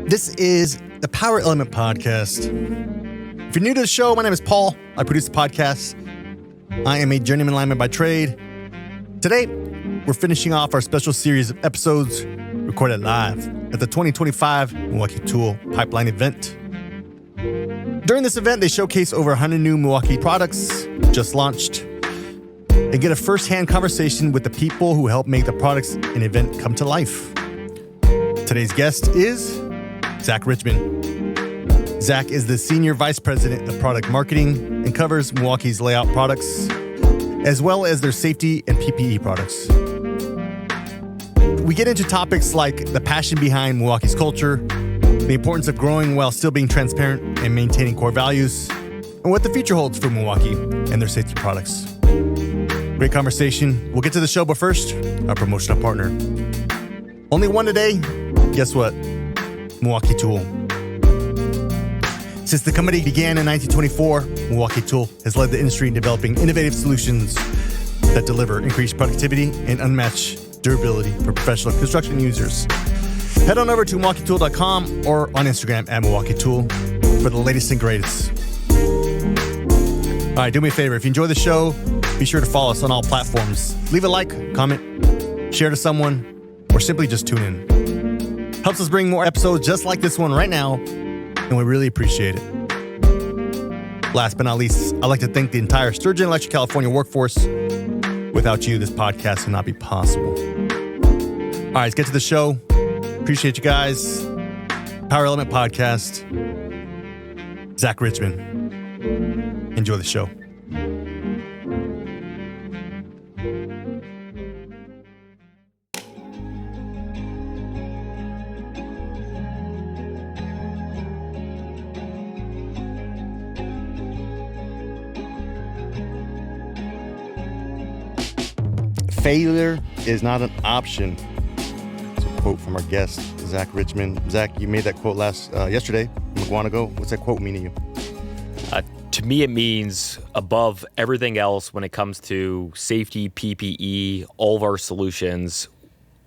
This is the Power Element Podcast. If you're new to the show, my name is Paul. I produce the podcast. I am a journeyman lineman by trade. Today, we're finishing off our special series of episodes recorded live at the 2025 Milwaukee Tool Pipeline event. During this event, they showcase over 100 new Milwaukee products just launched and get a first-hand conversation with the people who help make the products and event come to life. Today's guest is Zach Richman. Zach is the Senior Vice President of Product Marketing and covers Milwaukee's layout products, as well as their safety and PPE products. We get into topics like the passion behind Milwaukee's culture, the importance of growing while still being transparent and maintaining core values, and what the future holds for Milwaukee and their safety products. Great conversation. We'll get to the show, but first, our promotional partner. Only one today. Guess what? Milwaukee Tool. Since the company began in 1924, Milwaukee Tool has led the industry in developing innovative solutions that deliver increased productivity and unmatched durability for professional construction users. Head on over to MilwaukeeTool.com or on Instagram at Milwaukee Tool for the latest and greatest. All right, do me a favor. If you enjoy the show, be sure to follow us on all platforms. Leave a like, comment, share to someone, or simply just tune in. Helps us bring more episodes just like this one right now, and we really appreciate it. Last but not least, I'd like to thank the entire Sturgeon Electric California workforce. Without you, this podcast would not be possible. All right, let's get to the show. Appreciate you guys. Power Element Podcast. Zach Richman. Enjoy the show. Failure is not an option. It's a quote from our guest, Zach Richman. Zach, you made that quote yesterday, a while ago. What's that quote mean to you? To me, it means above everything else when it comes to safety, PPE, all of our solutions,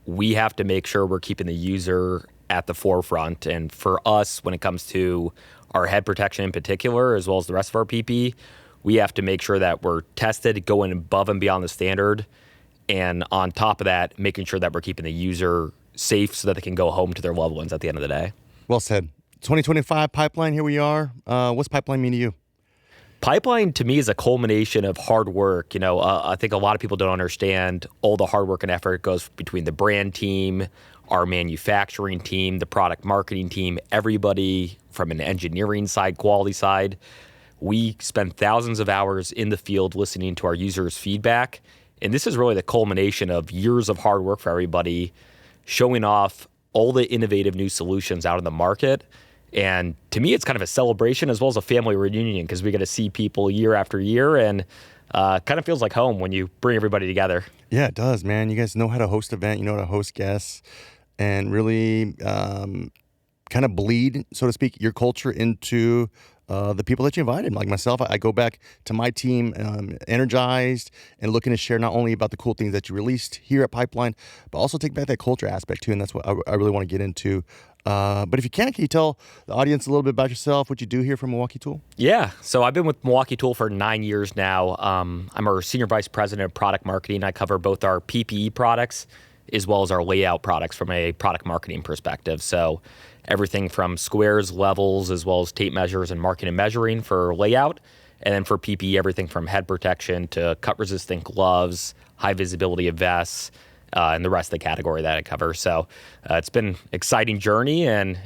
we have to make sure we're keeping the user at the forefront. And for us, when it comes to our head protection in particular, as well as the rest of our PPE, we have to make sure that we're tested, going above and beyond the standard. And on top of that, making sure that we're keeping the user safe so that they can go home to their loved ones at the end of the day. Well said. 2025 Pipeline, here we are. What's Pipeline mean to you? Pipeline, to me, is a culmination of hard work. I think a lot of people don't understand all the hard work and effort goes between the brand team, our manufacturing team, the product marketing team, everybody from an engineering side, quality side. We spend thousands of hours in the field listening to our users' feedback. And this is really the culmination of years of hard work for everybody, showing off all the innovative new solutions out in the market. And to me, it's kind of a celebration as well as a family reunion because we get to see people year after year and kind of feels like home when you bring everybody together. Yeah, it does, man. You guys know how to host an event, you know how to host guests, and really kind of bleed, so to speak, your culture into the people that you invited. Like myself, I go back to my team energized and looking to share not only about the cool things that you released here at Pipeline, but also take back that culture aspect too. And that's what I really want to get into. But if you can you tell the audience a little bit about yourself, what you do here for Milwaukee Tool? Yeah. So I've been with Milwaukee Tool for 9 years now. I'm our Senior Vice President of Product Marketing. I cover both our PPE products as well as our layout products from a product marketing perspective. So everything from squares, levels, as well as tape measures and marking and measuring for layout. And then for PPE, everything from head protection to cut-resistant gloves, high visibility vests, and the rest of the category that I cover. So it's been an exciting journey, and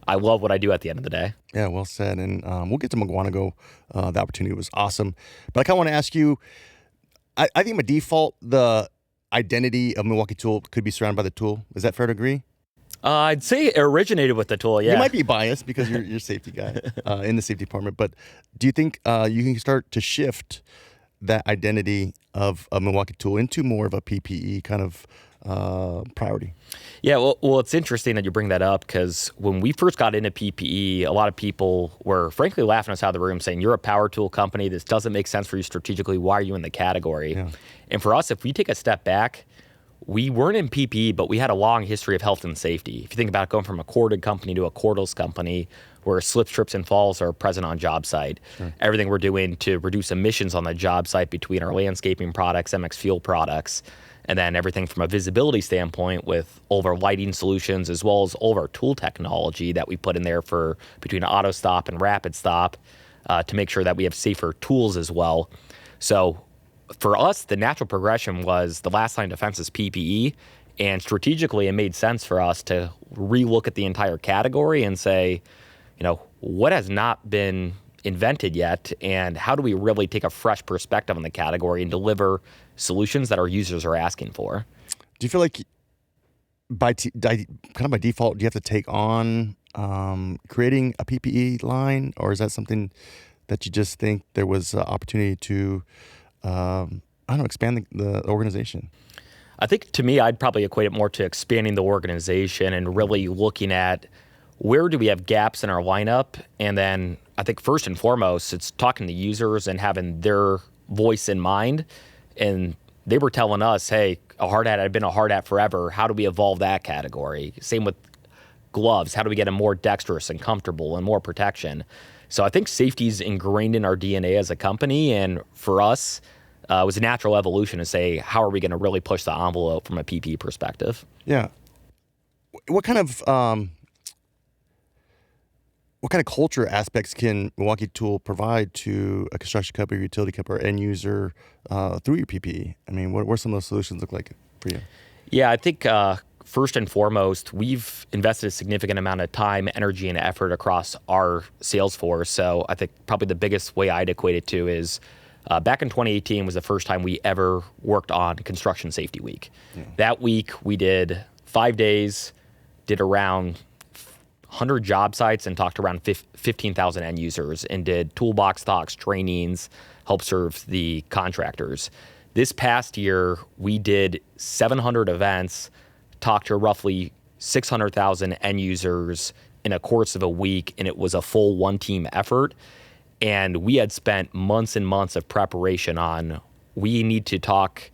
I love what I do at the end of the day. Yeah, well said. And we'll get to Maguanago. The opportunity was awesome. But I kind of want to ask you, I think by default, the identity of Milwaukee Tool could be surrounded by the tool. Is that fair to agree? I'd say it originated with the tool, yeah. You might be biased because you're a safety guy in the safety department, but do you think you can start to shift that identity of a Milwaukee Tool into more of a PPE kind of priority? Yeah, well, it's interesting that you bring that up because when we first got into PPE, a lot of people were frankly laughing us out of the room saying, you're a power tool company. This doesn't make sense for you strategically. Why are you in the category? Yeah. And for us, if we take a step back, we weren't in PPE, but we had a long history of health and safety. If you think about going from a corded company to a cordless company, where slips, trips, and falls are present on job site. Sure. Everything we're doing to reduce emissions on the job site between our landscaping products, MX Fuel products, and then everything from a visibility standpoint with all of our lighting solutions, as well as all of our tool technology that we put in there for between auto stop and rapid stop to make sure that we have safer tools as well. So for us, the natural progression was the last line of defense is PPE. And strategically, it made sense for us to relook at the entire category and say, what has not been invented yet, and how do we really take a fresh perspective on the category and deliver solutions that our users are asking for? Do you feel like by default, do you have to take on creating a PPE line, or is that something that you just think there was opportunity to, expand the organization? I think to me, I'd probably equate it more to expanding the organization and really looking at where do we have gaps in our lineup? And then I think first and foremost, it's talking to users and having their voice in mind. And they were telling us, hey, a hard hat, I've been a hard hat forever. How do we evolve that category? Same with gloves. How do we get them more dexterous and comfortable and more protection? So I think safety is ingrained in our DNA as a company. And for us, it was a natural evolution to say, how are we going to really push the envelope from a PPE perspective? Yeah. What kind of culture aspects can Milwaukee Tool provide to a construction company, utility company, or end user through your PPE? I mean, what some of those solutions look like for you? Yeah, I think first and foremost, we've invested a significant amount of time, energy, and effort across our sales force. So I think probably the biggest way I'd equate it to is back in 2018 was the first time we ever worked on Construction Safety Week. Yeah. That week, we did 5 days, did around 100 job sites and talked to around 15,000 end users and did toolbox talks, trainings, help serve the contractors. This past year, we did 700 events, talked to roughly 600,000 end users in a course of a week, and it was a full one-team effort. And we had spent months and months of preparation on, we need to talk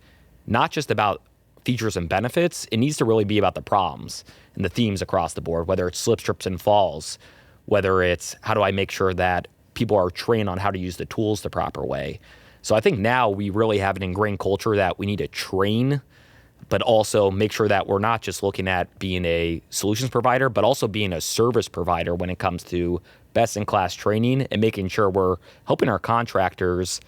not just about features and benefits, it needs to really be about the problems and the themes across the board, whether it's slips, trips, and falls, whether it's how do I make sure that people are trained on how to use the tools the proper way. So I think now we really have an ingrained culture that we need to train, but also make sure that we're not just looking at being a solutions provider, but also being a service provider when it comes to best-in-class training and making sure we're helping our contractors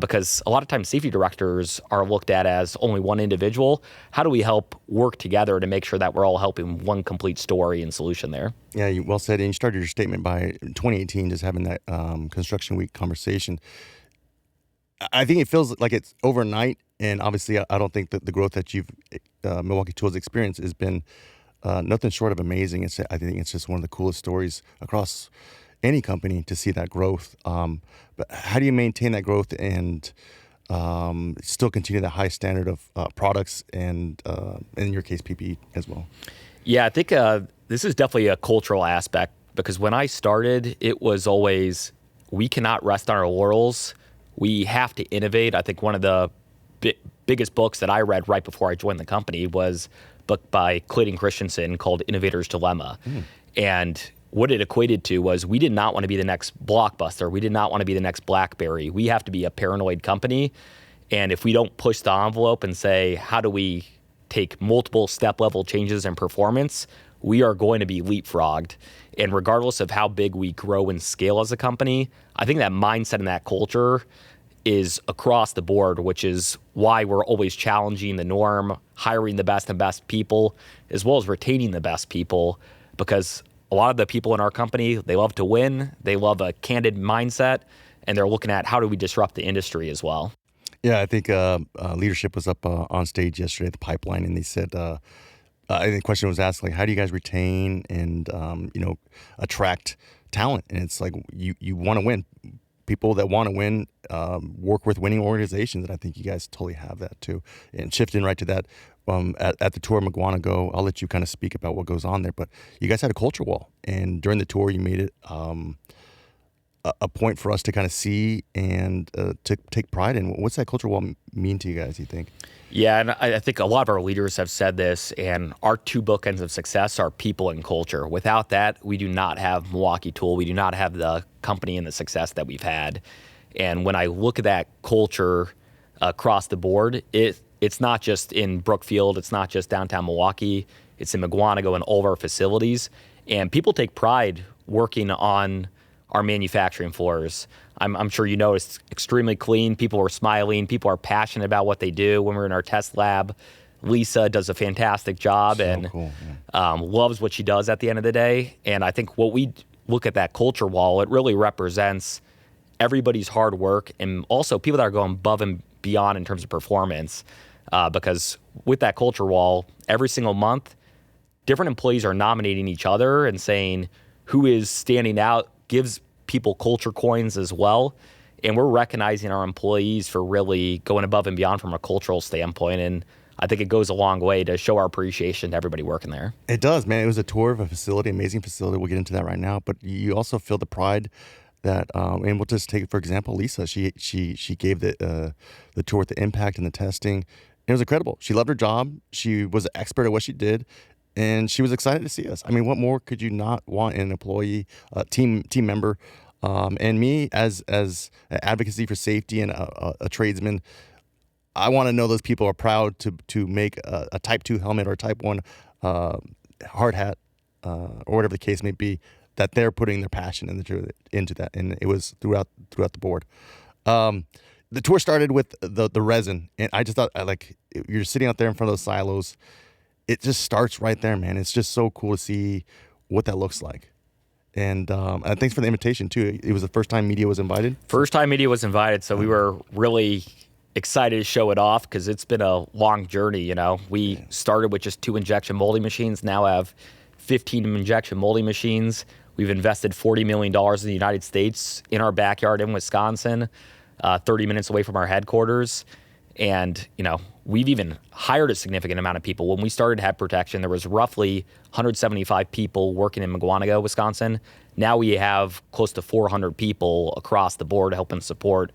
because a lot of times safety directors are looked at as only one individual. How do we help work together to make sure that we're all helping one complete story and solution there? Yeah, you well said. And you started your statement by 2018, just having that Construction Week conversation. I think it feels like it's overnight. And obviously, I don't think that the growth that you've Milwaukee Tools experienced has been nothing short of amazing. I think it's just one of the coolest stories across any company to see that growth. But how do you maintain that growth and still continue the high standard of products and, in your case, PPE as well? Yeah, I think this is definitely a cultural aspect because when I started, it was always, we cannot rest on our laurels. We have to innovate. I think one of the biggest books that I read right before I joined the company was a book by Clayton Christensen called Innovator's Dilemma. And what it equated to was we did not want to be the next Blockbuster. We did not want to be the next BlackBerry. We have to be a paranoid company. And if we don't push the envelope and say, how do we take multiple step-level changes in performance, we are going to be leapfrogged. And regardless of how big we grow and scale as a company, I think that mindset and that culture is across the board, which is why we're always challenging the norm, hiring the best and best people, as well as retaining the best people, because a lot of the people in our company, they love to win, they love a candid mindset, and they're looking at how do we disrupt the industry as well. Yeah, I think leadership was up on stage yesterday at the Pipeline, and they said, I think the question was asked, like, how do you guys retain and, attract talent? And it's like, you want to win. People that want to win work with winning organizations, and I think you guys totally have that too. And shifting right to that, at the tour McGuanago, I'll let you kind of speak about what goes on there, but you guys had a culture wall, and during the tour you made it a point for us to kind of see and to take pride in. What's that culture wall mean to you guys, you think? Yeah, and I think a lot of our leaders have said this, and our two bookends of success are people and culture. Without that, we do not have Milwaukee Tool. We do not have the company and the success that we've had. And when I look at that culture across the board, it's not just in Brookfield, it's not just downtown Milwaukee, it's in McGuanago and all of our facilities. And people take pride working on our manufacturing floors. I'm sure you know it's extremely clean. People are smiling. People are passionate about what they do. When we're in our test lab, Lisa does a fantastic job and cool, loves what she does at the end of the day. And I think what we look at that culture wall, it really represents everybody's hard work and also people that are going above and beyond in terms of performance. Because with that culture wall, every single month, different employees are nominating each other and saying who is standing out, gives people culture coins as well. And we're recognizing our employees for really going above and beyond from a cultural standpoint. And I think it goes a long way to show our appreciation to everybody working there. It does, man. It was a tour of a facility, amazing facility. We'll get into that right now. But you also feel the pride that, and we'll just take, for example, Lisa. She gave the tour with the impact and the testing. It was incredible. She loved her job. She was an expert at what she did. And she was excited to see us. I mean, what more could you not want in an employee, team member, and me as advocacy for safety and a tradesman? I want to know those people are proud to make a Type 2 helmet or a Type 1 hard hat or whatever the case may be. That they're putting their passion into that, and it was throughout the board. The tour started with the resin, and I just thought, you're sitting out there in front of those silos. It just starts right there, man. It's just so cool to see what that looks like. And thanks for the invitation, too. It was the first time media was invited? First time media was invited, so we were really excited to show it off because it's been a long journey, you know. We started with just 2 injection molding machines, now have 15 injection molding machines. We've invested $40 million in the United States in our backyard in Wisconsin, 30 minutes away from our headquarters. And, you know, we've even hired a significant amount of people. When we started head protection, there was roughly 175 people working in McGuanago, Wisconsin. Now we have close to 400 people across the board helping support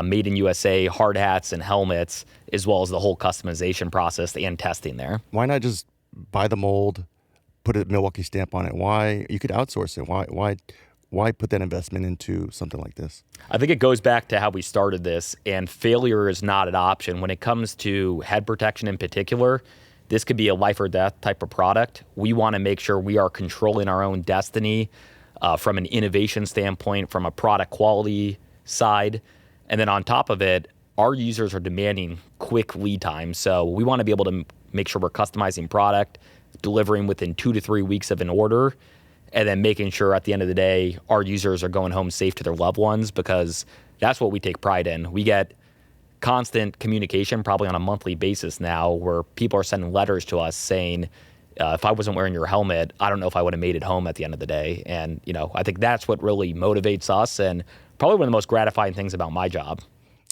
Made in USA hard hats and helmets, as well as the whole customization process and testing there. Why not just buy the mold, put a Milwaukee stamp on it? Why? You could outsource it. Why put that investment into something like this? I think it goes back to how we started this, and failure is not an option. When it comes to head protection in particular, this could be a life or death type of product. We want to make sure we are controlling our own destiny from an innovation standpoint, from a product quality side. And then on top of it, our users are demanding quick lead times. So we want to be able to make sure we're customizing product, delivering within 2 to 3 weeks of an order, and then making sure at the end of the day, our users are going home safe to their loved ones, because that's what we take pride in. We get constant communication, probably on a monthly basis now, where people are sending letters to us saying, if I wasn't wearing your helmet, I don't know if I would have made it home at the end of the day. And, you know, I think that's what really motivates us and probably one of the most gratifying things about my job.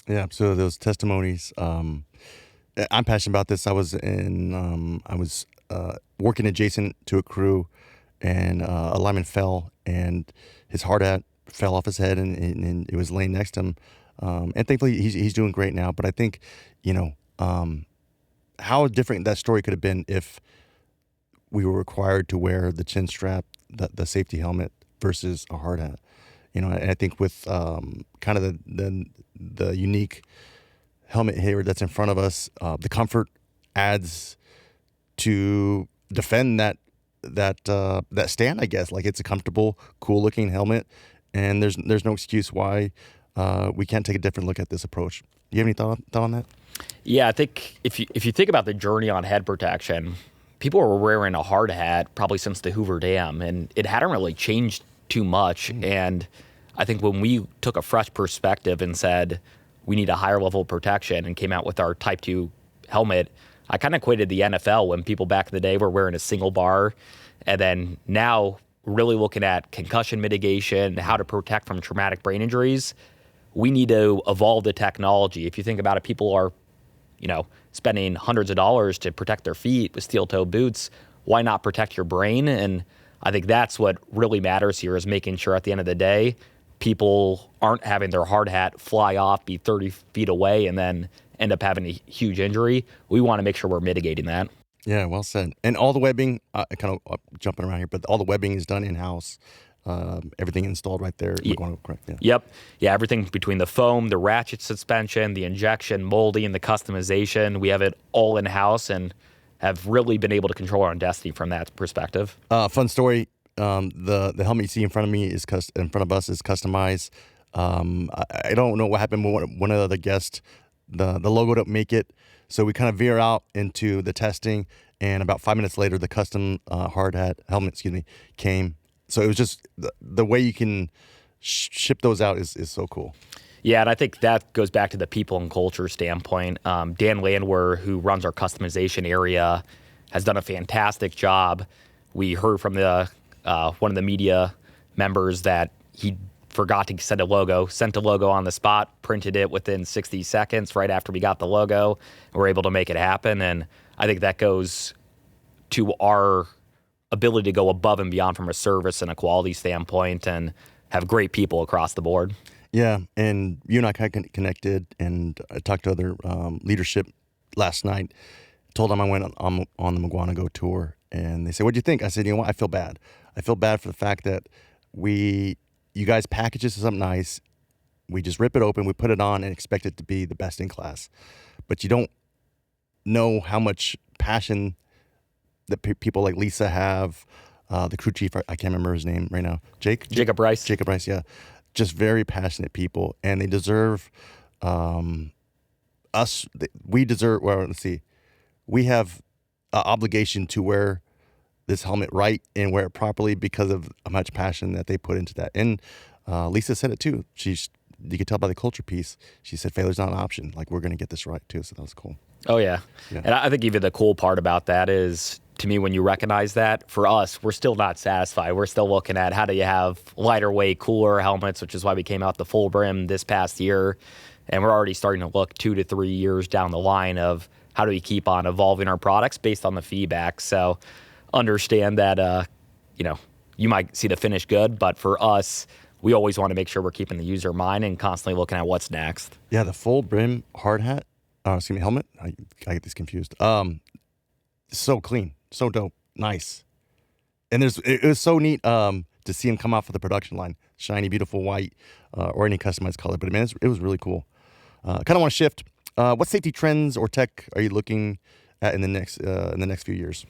Yeah, so those testimonies, I'm passionate about this. I was working adjacent to a crew, and a lineman fell, and his hard hat fell off his head, and it was laying next to him. And thankfully, he's doing great now. But I think, you know, how different that story could have been if we were required to wear the chin strap, the safety helmet, versus a hard hat. You know, and I think with kind of the unique helmet here that's in front of us, the comfort adds to defend that stand, I guess. Like, it's a comfortable, cool looking helmet, and there's no excuse why we can't take a different look at this approach. Do you have any thought on that? Yeah, I think if you think about the journey on head protection, people were wearing a hard hat probably since the Hoover Dam, and it hadn't really changed too much. And I think when we took a fresh perspective and said we need a higher level of protection and came out with our Type 2 helmet, I kind of equated the NFL when people back in the day were wearing a single bar, and then now really looking at concussion mitigation, how to protect from traumatic brain injuries. We need to evolve the technology. If you think about it, people are, you know, spending hundreds of dollars to protect their feet with steel-toe boots. Why not protect your brain? And I think that's what really matters here, is making sure at the end of the day, people aren't having their hard hat fly off, be 30 feet away, and then end up having a huge injury. We want to make sure we're mitigating that. Yeah, well said. And all the webbing, kind of jumping around here, but all the webbing is done in-house. Everything installed right there. Correct? Yeah. Yep. Yeah, everything between the foam, the ratchet suspension, the injection, molding, the customization. We have it all in-house and have really been able to control our own destiny from that perspective. Fun story. The helmet you see in front of me in front of us is customized. I don't know what happened with one of the guests. The logo didn't make it, so we kind of veer out into the testing. And about 5 minutes later, the custom hard hat helmet, came. So it was just the way you can ship those out is so cool. Yeah, and I think that goes back to the people and culture standpoint. Dan Landwehr, who runs our customization area, has done a fantastic job. We heard from the one of the media members that he forgot to sent a logo on the spot, printed it within 60 seconds right after we got the logo, and we're able to make it happen. And I think that goes to our ability to go above and beyond from a service and a quality standpoint and have great people across the board. Yeah, and you and I kind of connected, and I talked to other leadership last night. Told them I went on the McGuanago tour, and they said, "What do you think?" I said, "You know what? I feel bad. I feel bad for the fact that you guys package this as something nice. We just rip it open, we put it on, and expect it to be the best in class. But you don't know how much passion that people like Lisa have. The crew chief, I can't remember his name right now. Jacob Rice. Jacob Rice, yeah. Just very passionate people, and they deserve us. We deserve. Well, let's see. We have an obligation to wear this helmet right and wear it properly because of how much passion that they put into that. And Lisa said it too. You could tell by the culture piece. She said failure's not an option. Like, we're going to get this right too. So that was cool. Oh yeah. And I think even the cool part about that is, to me, when you recognize that, for us, we're still not satisfied. We're still looking at how do you have lighter weight, cooler helmets, which is why we came out the full brim this past year. And we're already starting to look 2 to 3 years down the line of how do we keep on evolving our products based on the feedback. So understand that, you might see the finish good, but for us, we always want to make sure we're keeping the user in mind and constantly looking at what's next. Yeah, the full brim hard hat, helmet. I get these confused. So clean, so dope, nice. And it was so neat to see him come off of the production line, shiny, beautiful white, or any customized color. But man, it was really cool. Kind of want to shift. What safety trends or tech are you looking at in the next few years?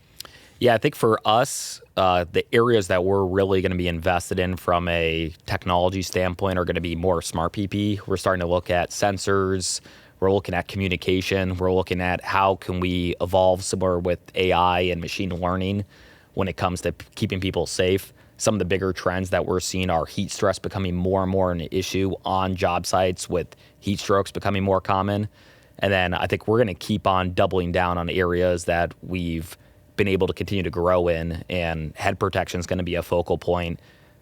Yeah, I think for us, the areas that we're really going to be invested in from a technology standpoint are going to be more smart PP. We're starting to look at sensors. We're looking at communication. We're looking at how can we evolve somewhere with AI and machine learning when it comes to keeping people safe. Some of the bigger trends that we're seeing are heat stress becoming more and more an issue on job sites, with heat strokes becoming more common. And then I think we're going to keep on doubling down on areas that we've been able to continue to grow in, and head protection is going to be a focal point.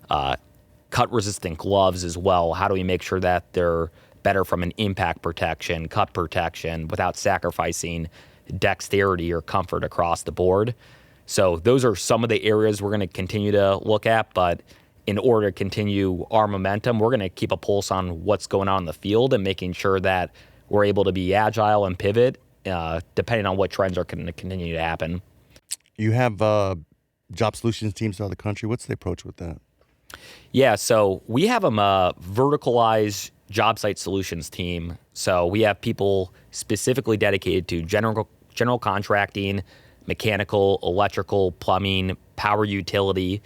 Cut-resistant gloves as well. How do we make sure that they're better from an impact protection, cut protection, without sacrificing dexterity or comfort across the board? So those are some of the areas we're going to continue to look at, but in order to continue our momentum, we're going to keep a pulse on what's going on in the field and making sure that we're able to be agile and pivot depending on what trends are going to continue to happen. You have job solutions teams throughout the country. What's the approach with that? Yeah, so we have a verticalized job site solutions team. So we have people specifically dedicated to general contracting, mechanical, electrical, plumbing, power utility,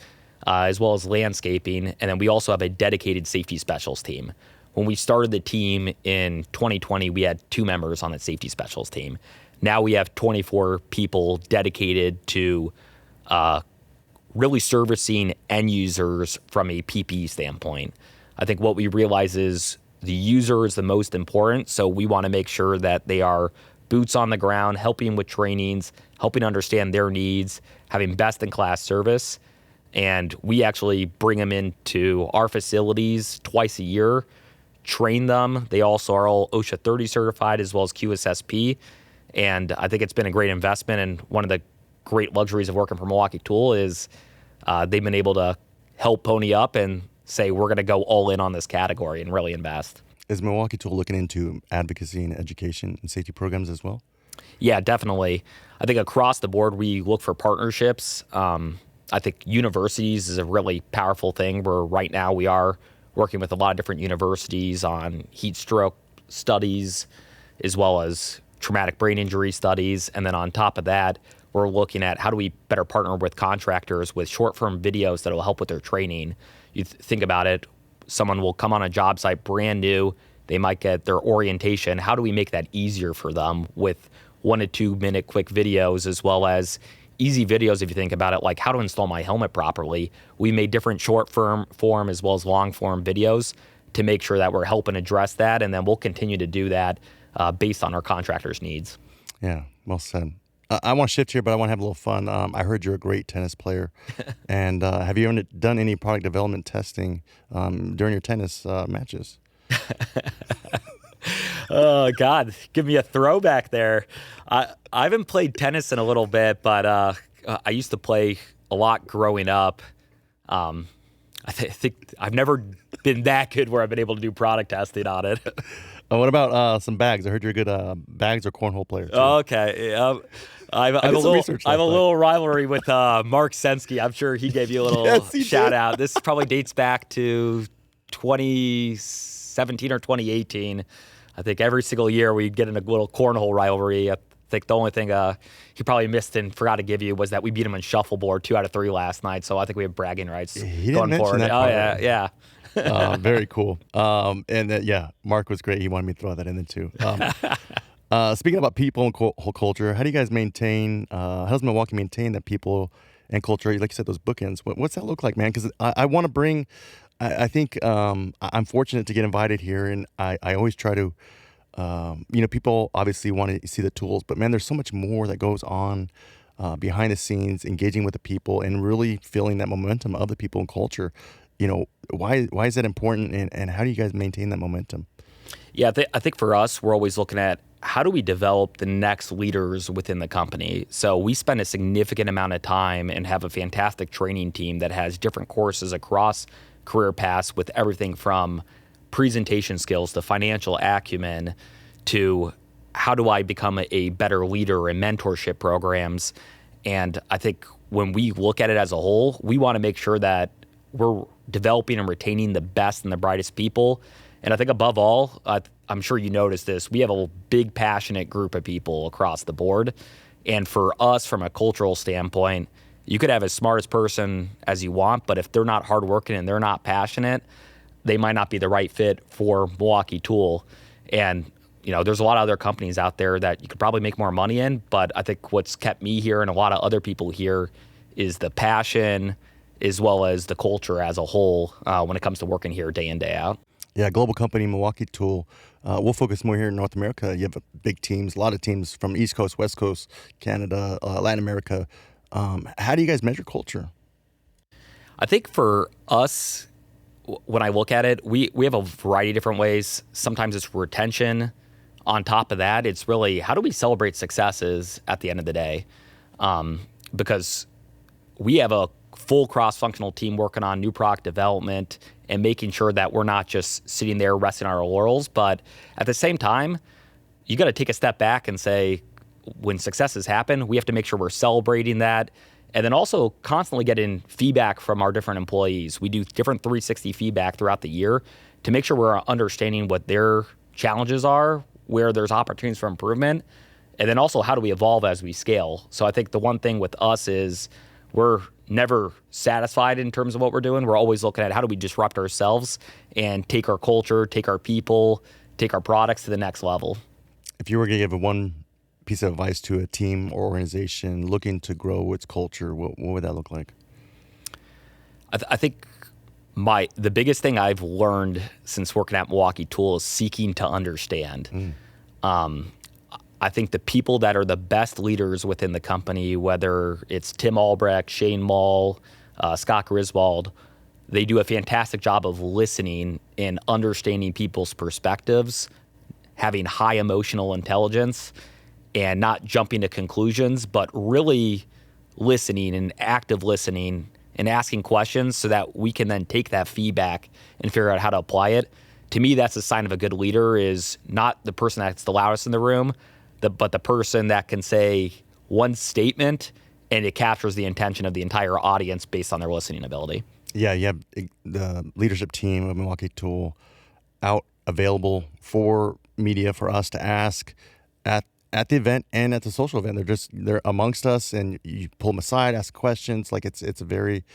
as well as landscaping. And then we also have a dedicated safety specials team. When we started the team in 2020, we had 2 members on that safety specials team. Now we have 24 people dedicated to really servicing end users from a PPE standpoint. I think what we realize is the user is the most important, so we want to make sure that they are boots on the ground, helping with trainings, helping understand their needs, having best-in-class service. And we actually bring them into our facilities twice a year, train them. They also are all OSHA 30 certified as well as QSSP. And I think it's been a great investment. And one of the great luxuries of working for Milwaukee Tool is they've been able to help pony up and say we're going to go all in on this category and really invest. Is Milwaukee Tool looking into advocacy and education and safety programs as well? Yeah, definitely. I think across the board, we look for partnerships. I think universities is a really powerful thing where right now we are working with a lot of different universities on heat stroke studies as well as traumatic brain injury studies. And then on top of that, we're looking at how do we better partner with contractors with short-form videos that will help with their training. You think about it, someone will come on a job site brand new, they might get their orientation. How do we make that easier for them with 1 to 2 minute quick videos, as well as easy videos if you think about it, like how to install my helmet properly. We made different short form as well as long form videos to make sure that we're helping address that, and then we'll continue to do that based on our contractors' needs. Yeah, well said. I want to shift here, but I want to have a little fun. I heard you're a great tennis player. And have you done any product development testing during your tennis matches? Oh, God, give me a throwback there. I haven't played tennis in a little bit, but I used to play a lot growing up. I think I've never been that good where I've been able to do product testing on it. What about some bags? I heard you're a good bags or cornhole player, too. Okay. I have a little rivalry with Mark Sensky. I'm sure he gave you a little shout out. This probably dates back to 2017 or 2018. I think every single year we get in a little cornhole rivalry. I think the only thing he probably missed and forgot to give you was that we beat him in shuffleboard 2 out of 3 last night. So I think we have bragging rights going forward. That part, yeah. Very cool. Mark was great. He wanted me to throw that in there too. Speaking about people and whole culture, how do you guys maintain, how does Milwaukee maintain that people and culture, like you said, those bookends? What's that look like, man? Because I want to bring, I think I'm fortunate to get invited here, and I always try to, people obviously want to see the tools, but man, there's so much more that goes on behind the scenes, engaging with the people and really feeling that momentum of the people and culture. Why is that important, and how do you guys maintain that momentum? Yeah, I think for us, we're always looking at how do we develop the next leaders within the company. So we spend a significant amount of time and have a fantastic training team that has different courses across career paths with everything from presentation skills to financial acumen to how do I become a better leader and mentorship programs. And I think when we look at it as a whole, we want to make sure that we're developing and retaining the best and the brightest people. And I think above all, I'm sure you noticed this, we have a big, passionate group of people across the board. And for us, from a cultural standpoint, you could have as smart as person as you want, but if they're not hardworking and they're not passionate, they might not be the right fit for Milwaukee Tool. And there's a lot of other companies out there that you could probably make more money in, but I think what's kept me here and a lot of other people here is the passion as well as the culture as a whole when it comes to working here day in, day out. Yeah, global company, Milwaukee Tool. We'll focus more here in North America. You have big teams, a lot of teams from East Coast, West Coast, Canada, Latin America. How do you guys measure culture? I think for us, when I look at it, we have a variety of different ways. Sometimes it's retention. On top of that, it's really how do we celebrate successes at the end of the day? Because we have a full cross-functional team working on new product development and making sure that we're not just sitting there resting on our laurels. But at the same time, you got to take a step back and say, when successes happen, we have to make sure we're celebrating that. And then also constantly getting feedback from our different employees. We do different 360 feedback throughout the year to make sure we're understanding what their challenges are, where there's opportunities for improvement, and then also how do we evolve as we scale. So I think the one thing with us is we're never satisfied in terms of what we're doing. We're always looking at how do we disrupt ourselves and take our culture, take our people, take our products to the next level. If you were going to give one piece of advice to a team or organization looking to grow its culture, what would that look like? I think the biggest thing I've learned since working at Milwaukee Tool is seeking to understand. I think the people that are the best leaders within the company, whether it's Tim Albrecht, Shane Mall, Scott Griswold, they do a fantastic job of listening and understanding people's perspectives, having high emotional intelligence, and not jumping to conclusions, but really listening and active listening and asking questions so that we can then take that feedback and figure out how to apply it. To me, that's a sign of a good leader, is not the person that's the loudest in the room, but the person that can say one statement and it captures the intention of the entire audience based on their listening ability. Yeah, you have the leadership team of Milwaukee Tool out available for media for us to ask at the event and at the social event. They're amongst us, and you pull them aside, ask questions. Like it's a very,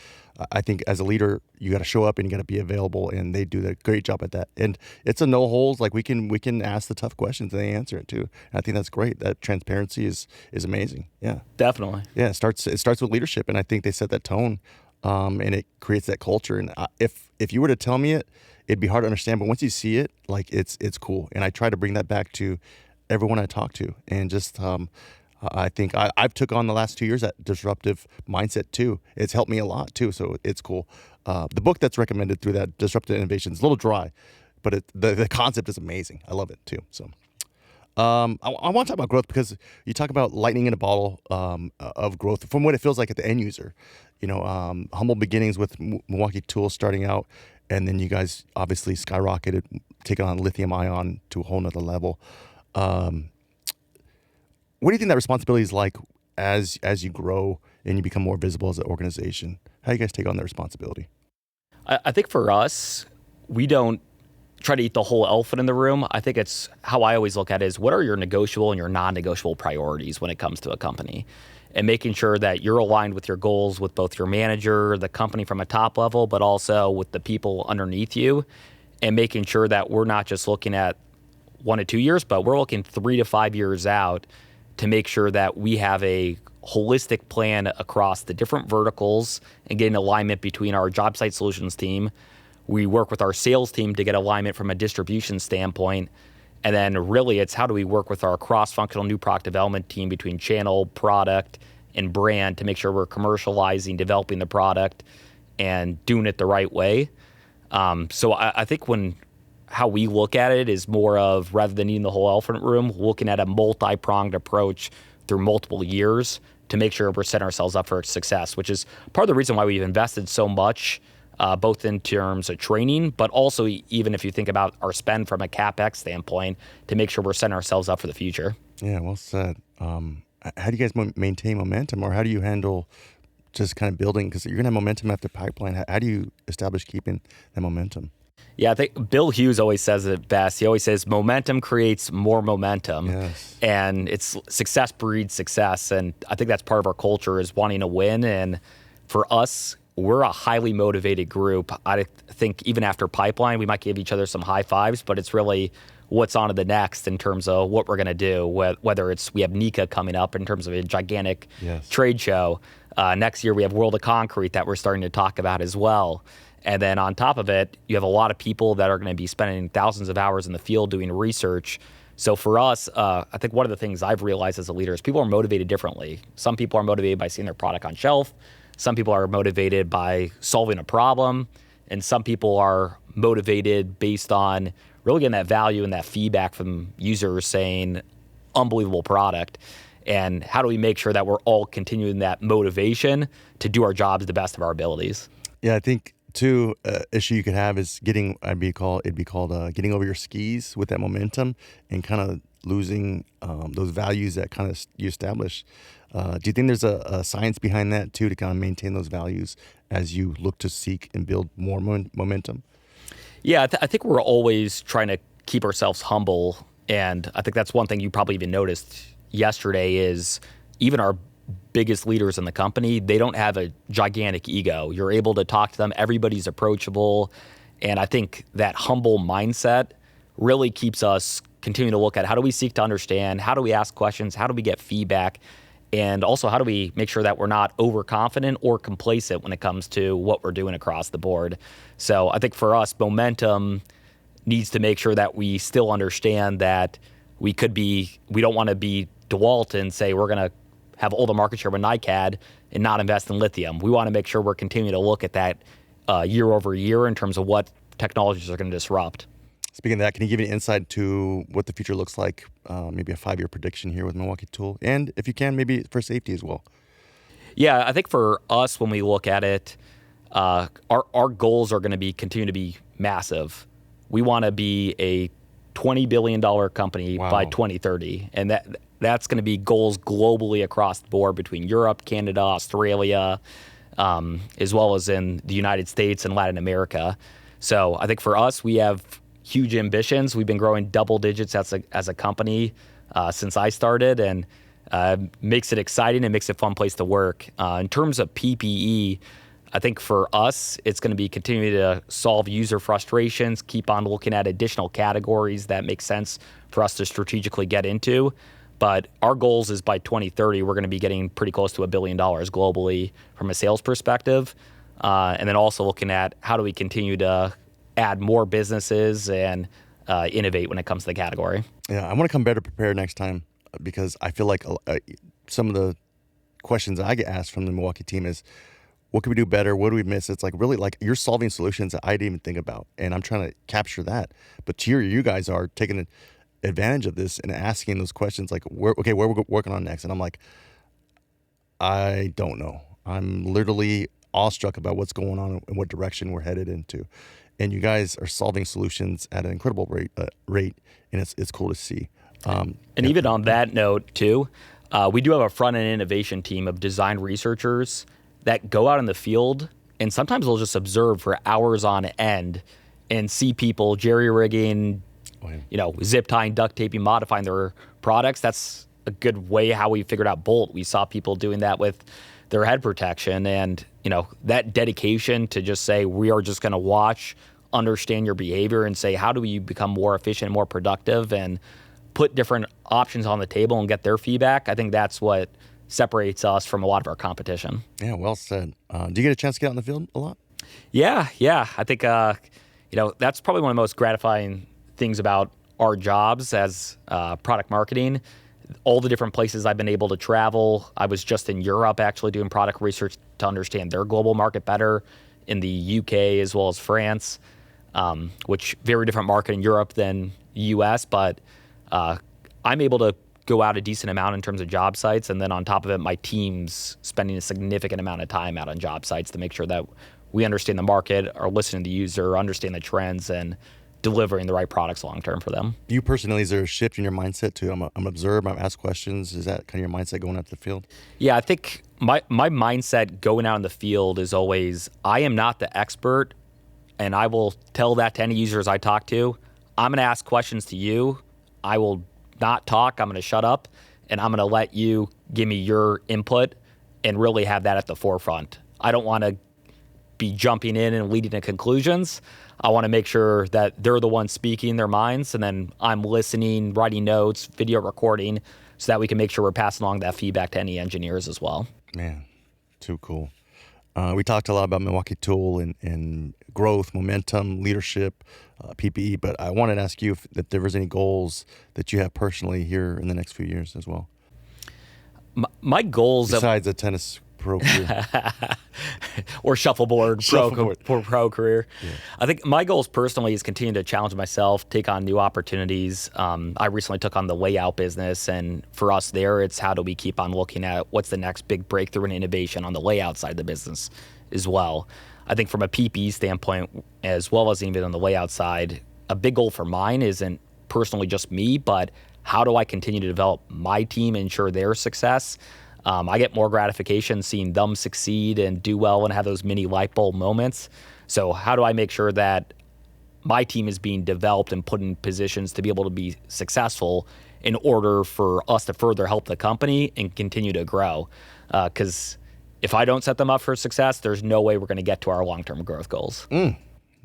I think as a leader, you got to show up and you got to be available, and they do a great job at that. And it's a no holds. Like we can ask the tough questions and they answer it too. And I think that's great. That transparency is amazing. Yeah, Definitely. yeah. It starts with leadership, and I think they set that tone, and it creates that culture. And if you were to tell me it, it'd be hard to understand. But once you see it, like it's cool. And I try to bring that back to everyone I talk to, and just I think I've took on the last 2 years that disruptive mindset too. It's helped me a lot too, so it's cool. The book that's recommended through that Disruptive Innovation is a little dry, but the concept is amazing. I love it too. So I want to talk about growth, because you talk about lightning in a bottle of growth from what it feels like at the end user. Humble beginnings with Milwaukee Tool starting out, and then you guys obviously skyrocketed, taking on lithium ion to a whole nother level. What do you think that responsibility is like as you grow and you become more visible as an organization? How do you guys take on that responsibility? I think for us, we don't try to eat the whole elephant in the room. I think it's how I always look at it is, what are your negotiable and your non-negotiable priorities when it comes to a company? And making sure that you're aligned with your goals with both your manager, the company from a top level, but also with the people underneath you, and making sure that we're not just looking at 1 to 2 years, but we're looking 3 to 5 years out to make sure that we have a holistic plan across the different verticals and getting alignment between our job site solutions team. We work with our sales team to get alignment from a distribution standpoint. And then really it's how do we work with our cross-functional new product development team between channel, product, and brand to make sure we're commercializing, developing the product, and doing it the right way. So I think how we look at it is more of, rather than eating the whole elephant room, looking at a multi-pronged approach through multiple years to make sure we're setting ourselves up for success, which is part of the reason why we've invested so much, both in terms of training, but also even if you think about our spend from a CapEx standpoint, to make sure we're setting ourselves up for the future. Yeah, well said. How do you guys maintain momentum, or how do you handle just kind of building? Because you're going to have momentum after pipeline. How do you establish keeping that momentum? Yeah, I think Bill Hughes always says it best. He always says momentum creates more momentum. Yes. And it's success breeds success. And I think that's part of our culture, is wanting to win. And for us, we're a highly motivated group. I think even after pipeline, we might give each other some high fives, but it's really what's on to the next in terms of what we're going to do, whether it's we have NICA coming up in terms of a gigantic trade show. Next year, we have World of Concrete that we're starting to talk about as well. And then on top of it, you have a lot of people that are going to be spending thousands of hours in the field doing research. So for us, I think one of the things I've realized as a leader is people are motivated differently. Some people are motivated by seeing their product on shelf. Some people are motivated by solving a problem. And some people are motivated based on really getting that value and that feedback from users saying, unbelievable product. And how do we make sure that we're all continuing that motivation to do our jobs to the best of our abilities? Yeah, I think too, issue you could have is it'd be called getting over your skis with that momentum and kind of losing those values that kind of you establish. Do you think there's a science behind that too, to kind of maintain those values as you look to seek and build more momentum? Yeah, I think we're always trying to keep ourselves humble. And I think that's one thing you probably even noticed yesterday is even our biggest leaders in the company, they don't have a gigantic ego. You're able to talk to them. Everybody's approachable. And I think that humble mindset really keeps us continuing to look at how do we seek to understand, how do we ask questions, how do we get feedback, and also how do we make sure that we're not overconfident or complacent when it comes to what we're doing across the board. So I think for us, momentum needs to make sure that we still understand that we don't want to be DeWalt and say we're going to have all the market share with NiCad and not invest in lithium. We want to make sure we're continuing to look at that year over year in terms of what technologies are going to disrupt. Speaking of that, can you give me an insight to what the future looks like, maybe a 5-year prediction here with Milwaukee Tool? And if you can, maybe for safety as well. Yeah, I think for us, when we look at it, our goals are going to continue to be massive. We want to be a $20 billion company by 2030, and that's going to be goals globally across the board between Europe, Canada, Australia, as well as in the United States and Latin America. So I think for us, we have huge ambitions. We've been growing double digits as a company since I started, and makes it exciting and makes it a fun place to work. In terms of PPE, I think for us, it's going to be continuing to solve user frustrations, keep on looking at additional categories that make sense for us to strategically get into. But our goals is by 2030, we're going to be getting pretty close to $1 billion globally from a sales perspective. And then also looking at how do we continue to add more businesses and innovate when it comes to the category. Yeah, I want to come better prepared next time, because I feel like some of the questions I get asked from the Milwaukee team is, what can we do better? What do we miss? It's like really like you're solving solutions that I didn't even think about, and I'm trying to capture that. But here you guys are taking advantage of this and asking those questions like, where we're working on next. And I'm like, I don't know. I'm literally awestruck about what's going on and what direction we're headed into. And you guys are solving solutions at an incredible rate, and it's cool to see. Even on that note, too, we do have a front-end innovation team of design researchers that go out in the field, and sometimes they'll just observe for hours on end and see people jerry-rigging, zip tying, duct taping, modifying their products. That's a good way how we figured out Bolt. We saw people doing that with their head protection, and that dedication to just say, we are just going to watch, understand your behavior, and say, how do we become more efficient, more productive, and put different options on the table and get their feedback. I think that's what separates us from a lot of our competition. Yeah, well said. Do you get a chance to get out in the field a lot? Yeah. I think that's probably one of the most gratifying things about our jobs as product marketing. All the different places I've been able to travel. I was just in Europe actually doing product research to understand their global market better, in the UK as well as France, which very different market in Europe than US, but I'm able to go out a decent amount in terms of job sites, and then on top of it, my team's spending a significant amount of time out on job sites to make sure that we understand the market, are listening to the user, understand the trends, and delivering the right products long term for them. You personally, is there a shift in your mindset to I'm observe, I'm ask questions? Is that kind of your mindset going out to the field? Yeah, I think my mindset going out in the field is always, I am not the expert, and I will tell that to any users I talk to. I'm going to ask questions to you. I will not talk. I'm going to shut up, and I'm going to let you give me your input and really have that at the forefront. I don't want to be jumping in and leading to conclusions. I want to make sure that they're the ones speaking their minds, and then I'm listening, writing notes, video recording, so that we can make sure we're passing along that feedback to any engineers as well. Man, too cool. We talked a lot about Milwaukee Tool and growth, momentum, leadership, PPE, but I wanted to ask you if there was any goals that you have personally here in the next few years as well. My goals... Besides the tennis pro career. Or shuffleboard pro career. Yeah. I think my goals personally is continue to challenge myself, take on new opportunities. I recently took on the layout business, and for us there, it's how do we keep on looking at what's the next big breakthrough and innovation on the layout side of the business as well. I think from a PPE standpoint, as well as even on the layout side, a big goal for mine isn't personally just me, but how do I continue to develop my team and ensure their success? I get more gratification seeing them succeed and do well and have those mini light bulb moments. So how do I make sure that my team is being developed and put in positions to be able to be successful in order for us to further help the company and continue to grow? Because if I don't set them up for success, there's no way we're going to get to our long-term growth goals.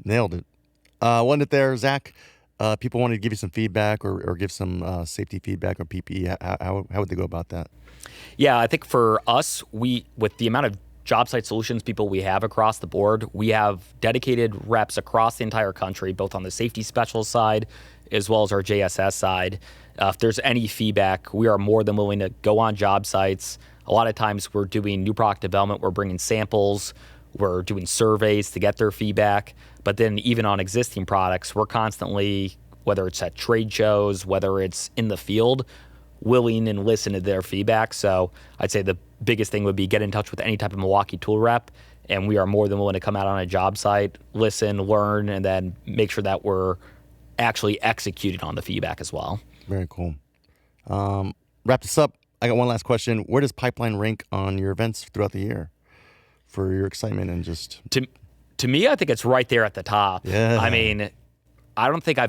Nailed it. Wasn't it there, Zach? People wanted to give you some feedback or give some safety feedback on PPE. How would they go about that? Yeah, I think for us, with the amount of job site solutions people we have across the board, we have dedicated reps across the entire country, both on the safety specialist side as well as our JSS side. If there's any feedback, we are more than willing to go on job sites. A lot of times we're doing new product development, we're bringing samples, we're doing surveys to get their feedback. But then even on existing products, we're constantly, whether it's at trade shows, whether it's in the field, willing and listen to their feedback. So I'd say the biggest thing would be get in touch with any type of Milwaukee Tool rep, and we are more than willing to come out on a job site, listen, learn, and then make sure that we're actually executing on the feedback as well. Very cool. Wrap this up. I got one last question. Where does Pipeline rank on your events throughout the year for your excitement and just... To me, I think it's right there at the top. Yeah. I mean, I don't think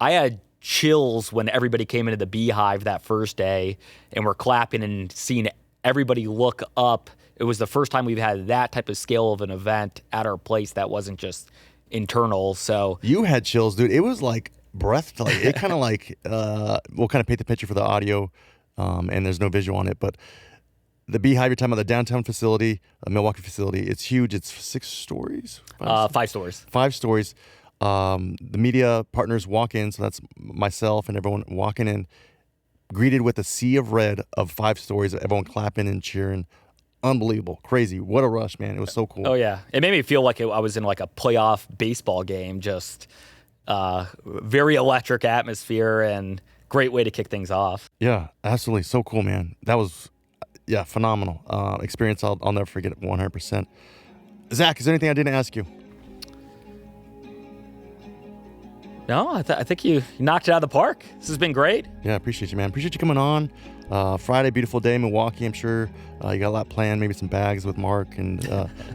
I had chills when everybody came into the Beehive that first day and we're clapping and seeing everybody look up. It was the first time we've had that type of scale of an event at our place that wasn't just internal. So you had chills, dude. It was like breathtaking. It kind of like, we'll kind of paint the picture for the audio, and there's no visual on it, but the Beehive, you're talking about the downtown facility, a Milwaukee facility. It's huge. It's 6 stories? 5 stories. 5 stories. The media partners walk in, so that's myself and everyone walking in, greeted with a sea of red of 5 stories, everyone clapping and cheering. Unbelievable. Crazy. What a rush, man. It was so cool. Oh, yeah. It made me feel like I was in like a playoff baseball game, just very electric atmosphere and great way to kick things off. Yeah, absolutely. So cool, man. That was... yeah, phenomenal experience. I'll never forget it 100%. Zach, is there anything I didn't ask you? No, I think you knocked it out of the park. This has been great. Yeah, appreciate you, man. Appreciate you coming on. Friday, beautiful day in Milwaukee. I'm sure you got a lot planned, maybe some bags with Mark and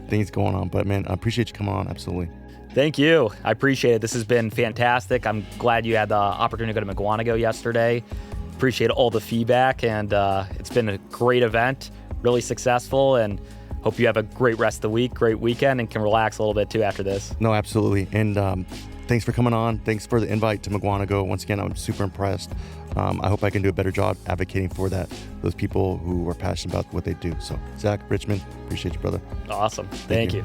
things going on. But, man, I appreciate you coming on. Absolutely. Thank you. I appreciate it. This has been fantastic. I'm glad you had the opportunity to go to McGuanago yesterday. Appreciate all the feedback, and it's been a great event, really successful, and hope you have a great rest of the week, great weekend, and can relax a little bit too after this. No, absolutely. And thanks for coming on. Thanks for the invite to McGuanago. Once again, I'm super impressed. I hope I can do a better job advocating for those people who are passionate about what they do. So, Zach, Richman, appreciate you, brother. Awesome. Thank you.